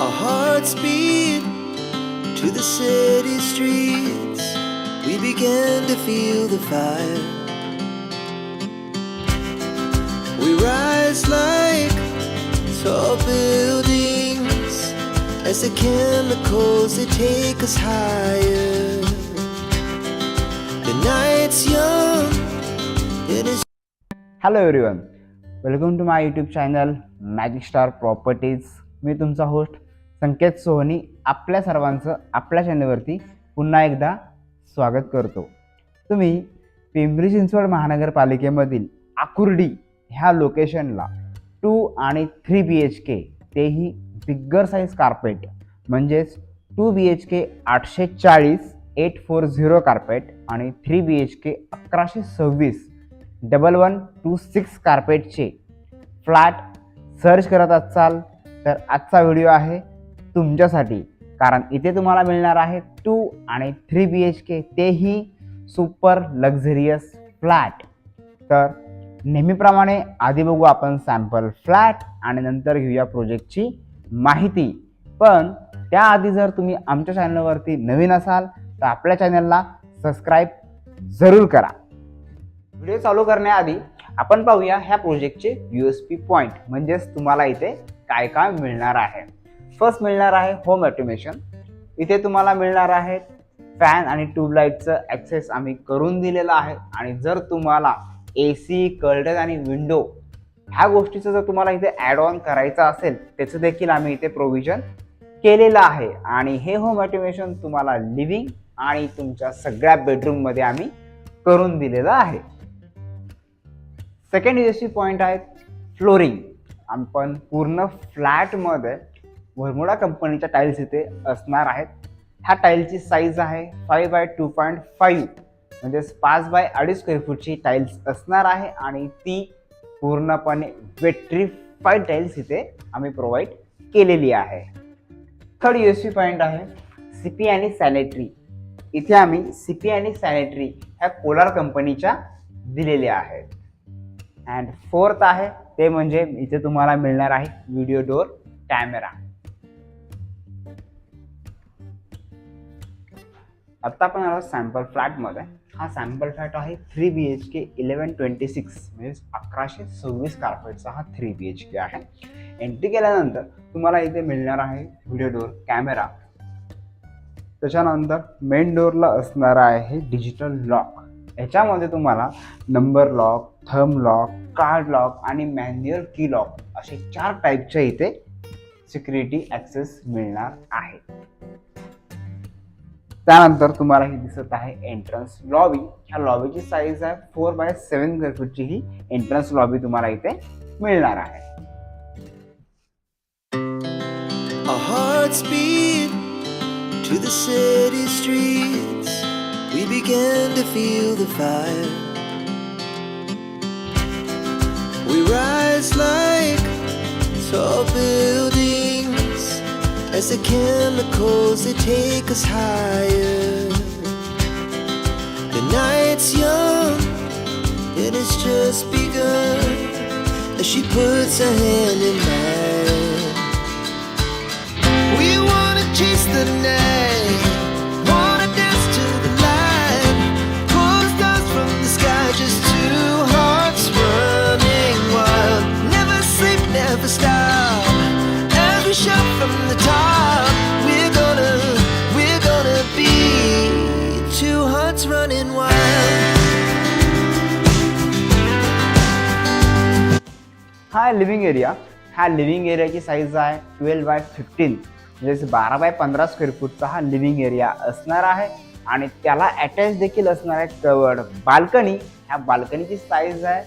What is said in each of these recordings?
Our hearts beat to the city streets. We began to feel the fire. We rise like tall buildings as the chemicals they take us higher. The night's young and it's hello everyone, welcome to my YouTube channel magic star properties. मी तुमचा host संकेत सोहनी आपल्या सर्वांचं आपल्या चॅनलवरती पुन्हा एकदा स्वागत करतो. तुम्ही पिंपरी चिंचवड महानगरपालिकेमधील आकुर्डी ह्या लोकेशनला 2 आणि 3 BHK तेही बिग्गर साईज कार्पेट म्हणजेच 2 BHK 840 840 कार्पेट आणि 3 BHK 1126 1126 कार्पेटचे फ्लॅट सर्च करत असाल तर आजचा व्हिडिओ आहे तुमच्यासाठी. कारण इथे तुम्हाला मिळणार आहे 2 आणि 3 BHK तेही सुपर लक्झरियस फ्लॅट. तर नेहमीप्रमाणे आधी बघू आपण सॅम्पल फ्लॅट आणि नंतर घेऊया प्रोजेक्टची माहिती. पण त्याआधी जर तुम्ही आमच्या चॅनलवरती नवीन असाल तर आपल्या चॅनलला सबस्क्राईब जरूर करा. व्हिडिओ चालू करण्याआधी आपण पाहूया ह्या प्रोजेक्टचे USP पॉईंट म्हणजेच तुम्हाला इथे काय काय मिळणार आहे. फर्स्ट मिळणार आहे होम ऑटोमेशन. इथे तुम्हाला मिळणार आहे फॅन आणि ट्यूबलाईटचं ॲक्सेस आम्ही करून दिलेलं आहे. आणि जर तुम्हाला AC कर्टन आणि विंडो ह्या गोष्टीचं जर तुम्हाला इथे ॲड ऑन करायचं असेल त्याचं देखील आम्ही इथे प्रोव्हिजन केलेलं आहे. आणि हे होम ऑटोमेशन तुम्हाला लिव्हिंग आणि तुमच्या सगळ्या बेडरूममध्ये आम्ही करून दिलेलं आहे. सेकंड USP पॉईंट आहे फ्लोरिंग. आपण पूर्ण फ्लॅटमध्ये व्हर्मोडा कंपनीच्या टाईल्स इथे असणार आहेत. ह्या टाईलची साईज आहे 5x2.5 म्हणजेच 5x2.5 स्क्वेअर फूटची टाईल्स असणार आहे. आणि ती पूर्णपणे वेट्रीफाईड टाईल्स इथे आम्ही प्रोव्हाइड केलेली आहे. थर्ड USP पॉईंट आहे CP आणि सॅनिटरी. इथे आम्ही CP आणि सॅनिटरी ह्या कोलार कंपनीच्या दिलेल्या आहेत. अँड फोर्थ आहे ते म्हणजे इथे तुम्हाला मिळणार आहे व्हिडिओ डोअर कॅमेरा. आता आपण आलो सॅम्पल फ्लॅटमध्ये. हा सॅम्पल फ्लॅट आहे 3 BHK 1126 म्हणजे 1126 कार्पेटचा हा 3 BHK आहे. एंट्री केल्यानंतर तुम्हाला इथे मिळणार आहे व्हिडिओ डोअर कॅमेरा. त्याच्यानंतर मेन डोअरला असणार आहे डिजिटल लॉक. याच्यामध्ये तुम्हाला number lock, thumb lock, card lock आणि मॅन्युअल की लॉक असे 4 टाईपच्या इथे सिक्युरिटी ॲक्सेस मिळणार आहे. त्यानंतर तुम्हाला ही दिसत आहे एंट्रन्स लॉबी. ह्या लॉबीची साईज आहे 4x7 स्क्वेअर फूटची ही एंट्रन्स लॉबी तुम्हाला इथे मिळणार आहे. our hearts beat to the city streets. We began to feel the fire. We rise like tall buildings as the chemicals they take us higher. The night's young and it's just begun as she puts her hand in mine. We wanna chase the night, wanna dance to the light, pull stars from the sky, just 2 hearts running wild. Never sleep, never stop, as we shout from the top. We're gonna be 2 hearts running wild. हा living area. ह्या living एरियाची size आहे 12x15 म्हणजे 12x15 square फूटचा हा living area असणार आहे. आणि त्याला अटॅच देखील असणार आहे कवर्ड बाल्कनी. ह्या बाल्कनीची साईज आहे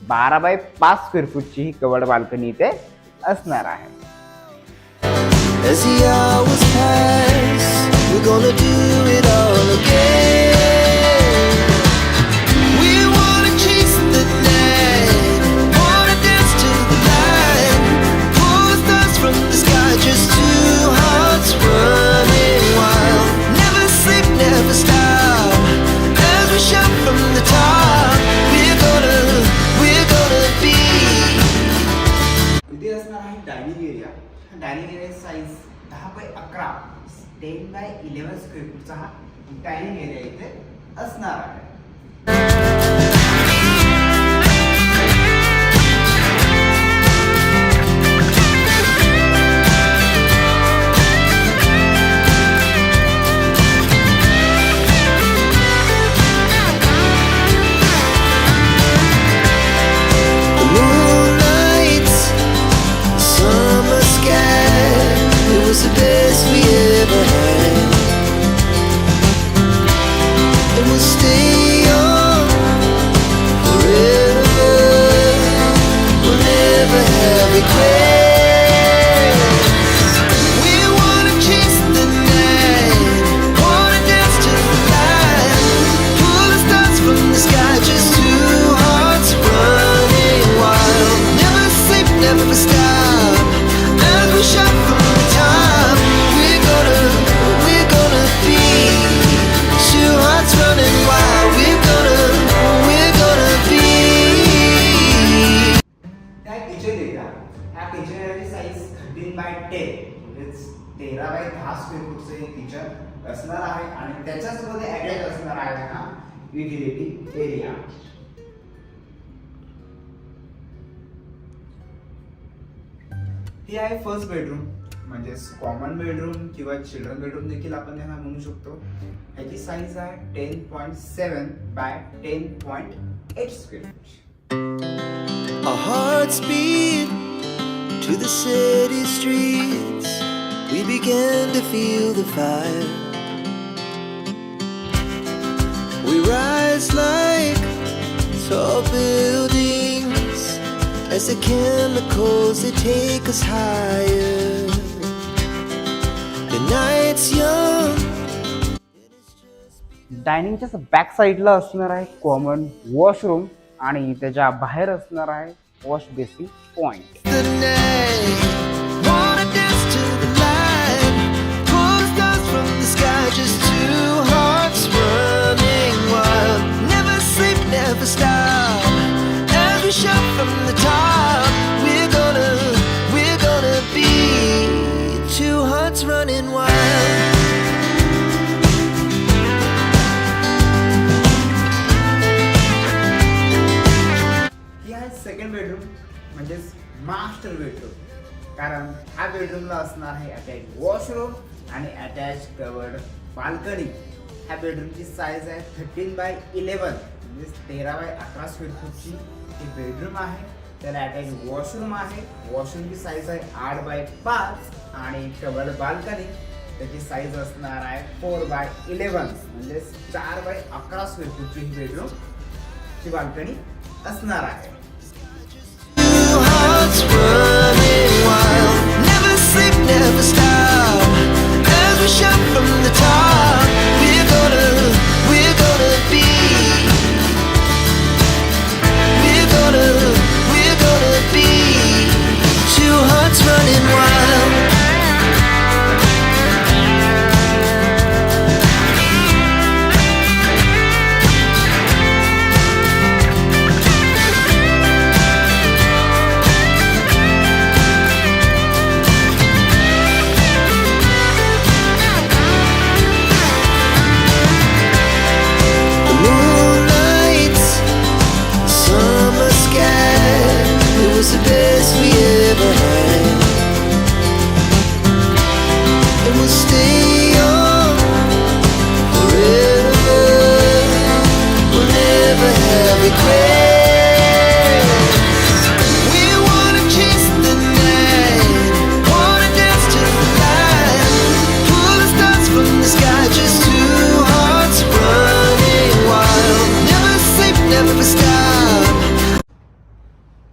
12x5 स्क्वेअर फूटची ही कवर्ड बाल्कनी इथे असणार आहे. As the hours pass, we're gonna do it all again. We wanna chase the night, wanna dance to the light, pull stars from the sky, just 2 hearts running wild. Never sleep, never stop, as we shout from the top. We're gonna be. इथे असणार आहे dining area. Dining area size 10x11 10x11 square फूटचा हा dining area इथे असणार आहे. The moonlights, summer sky, it was the best we ever had. And we'll stay on forever. We'll never have regrets. We wanna chase the night, wanna dance to the light, pull the stars from the sky, just two hearts running wild. Never sleep, never stop. As we shout from the top, we're gonna be two hearts running wild. We're gonna be. त्या kitchen area, ह्या kitchen एरियाची size 13x10 म्हणजेच 13x10 square फूटचं हे kitchen असणार आहे आणि त्याच्यासोबत attach असणार आहे हा युटिलिटी एरिया. ही आहे फर्स्ट बेडरूम, म्हणजेच कॉमन बेडरूम किंवा चिल्ड्रन बेडरूम देखील आपण त्यांना म्हणू शकतो. ह्याची साईज आहे 10.7x10.8 square foot. Our hearts beat to the city streets. We began to feel the fire. We rise like tall buildings as the chemicals they take us higher. The night's young. डायनिंगच्या back साईडला असणार आहे common washroom आणि त्याच्या बाहेर असणार आहे wash basin point. The night, wanna dance to the light, pull the stars from the sky, just two hearts running wild. Never sleep, never stop. As we shout from the top, we're gonna be two hearts running wild. ही आहे second bedroom, म्हणजेच master bedroom. कारण ह्या बेडरूमला असणार आहे attach washroom आणि attach covered balcony. ह्या बेडरूमची size आहे 13x11 म्हणजेच 13x11 स्क्वेअर फूटची ही बेडरूम आहे. त्याला अटॅच वॉशरूम आहे. वॉशरूमची साईज आहे 8x5 आणि कवर्ड बाल्कनी त्याची साईज असणार आहे 4x11 म्हणजेच 4x11 स्क्वेअर फूटची ही बेडरूम ची बाल्कनी असणार आहे. Two hearts running wild. Never sleep, never stop. As we shout from the top, we're gonna be. We're gonna be. Two hearts running wild. The moonlights, summer sky, it was the best we ever had. And we'll stay on forever. We'll never have regrets. We wanna chase the night, wanna dance to the light, pull the stars from the sky, just two hearts running wild. Never sleep, never stop.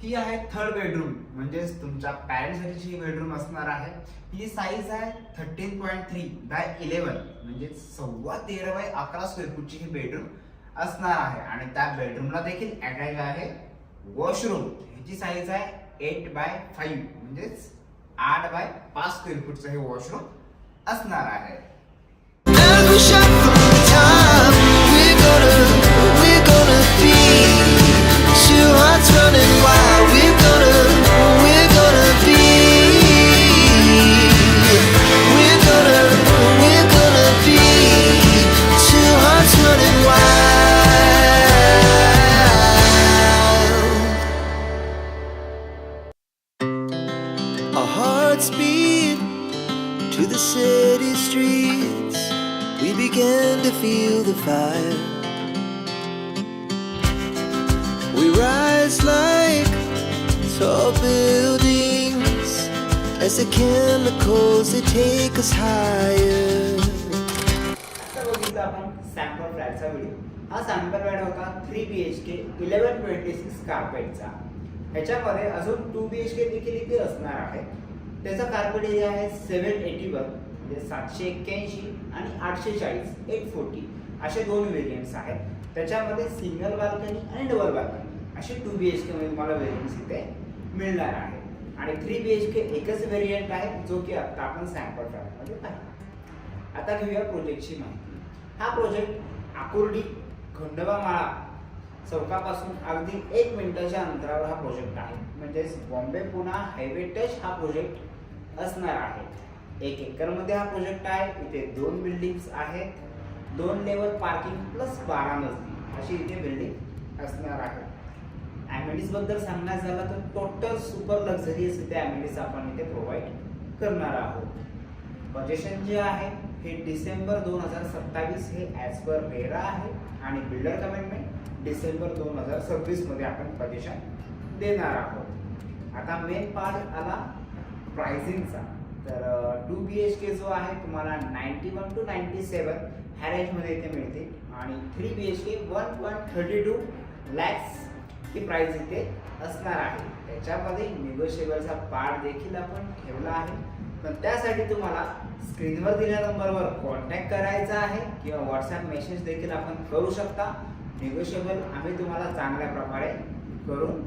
ही आहे third bedroom, म्हणजेच तुमच्या पॅरेंट्ससाठीची ही bedroom असणार आहे. ही size आहे 13.3x11 म्हणजे 13.15x11 square फूटची ही bedroom असणार आहे आणि त्या बेडरूमला देखील अटॅच आहे वॉशरूम. ह्याची साईज आहे 8x5 म्हणजेच 8x5 स्क्वेअर फूटचं हे वॉशरूम असणार आहे. As we shout from the top, we're gonna be two hearts running wild. We're gonna be. Our hearts beat to the city streets. We began to feel the fire. We rise like tall buildings as the chemicals they take us higher. आता बघितलं आपण sample फ्लॅटचा video. हा sample flat होता 3 BHK 1126 कार्पेटचा. ह्याच्यामध्ये अजून 2 BHK देखील इथे असणार आहे. त्याचा कार्पेट एरिया आहे 781 म्हणजे 781 आणि 840 840 असे दोन व्हेरियंट्स आहेत. त्याच्यामध्ये सिंगल बाल्कनी आणि डबल बाल्कनी असे 2 BHK मध्ये तुम्हाला व्हेरियंट्स इथे मिळणार आहे. आणि 3 BHK एकच व्हेरियंट आहे जो की आता आपण सॅम्पल फ्लॅटमध्ये पाहिजे. आता घेऊया प्रोजेक्टची माहिती. हा प्रोजेक्ट आकुर्डी खंडोबा माळा चौकापासून अगदी 1 मिनिटाच्या अंतरावर हा प्रोजेक्ट आहे. म्हणजेच बॉम्बे पुणा हायवे टच हा प्रोजेक्ट असणार आहे. 1 एकरमध्ये हा प्रोजेक्ट आहे. इथे 2 बिल्डिंग्स आहेत. 2 लेवल पार्किंग प्लस 12 मजली अशी इथे बिल्डिंग असणार आहे. ॲम्युनिटीज बद्दल सांगण्यात झालं तर टोटल सुपर लक्झरियस इथे ॲम्युनिटीज आपण इथे प्रोव्हाइड करणार आहोत. पोझिशन जे आहे हे डिसेंबर 2027 हे ॲज पर रेरा आहे आणि बिल्डर कमिटमेंट डिसेंबर 2026 मध्ये आपण पोझिशन देणार आहोत. आता मेन पार्ट आला प्राइसिंगचा. तर 2 BHK जो आहे तुम्हाला 91 to 97 ह्या रेंजमध्ये इथे मिळते आणि 3 BHK 1.32 लॅक्स ही प्राइस इथे असणार आहे. त्याच्यामध्ये निगोशिएबलचा पार्ट देखील आपण ठेवला आहे. पण त्यासाठी तुम्हाला स्क्रीनवर दिलेल्या नंबरवर कॉन्टॅक्ट करायचा आहे किंवा व्हॉट्सॲप मेसेज देखील आपण करू शकता. निगोशिएबल आम्ही तुम्हाला चांगल्या प्रकारे करून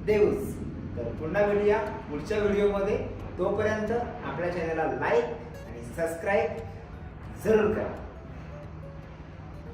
देऊच. तर पुन्हा भेटूया पुढच्या व्हिडिओमध्ये. तोपर्यंत आपल्या चॅनलला लाईक आणि सबस्क्राईब जरूर करा.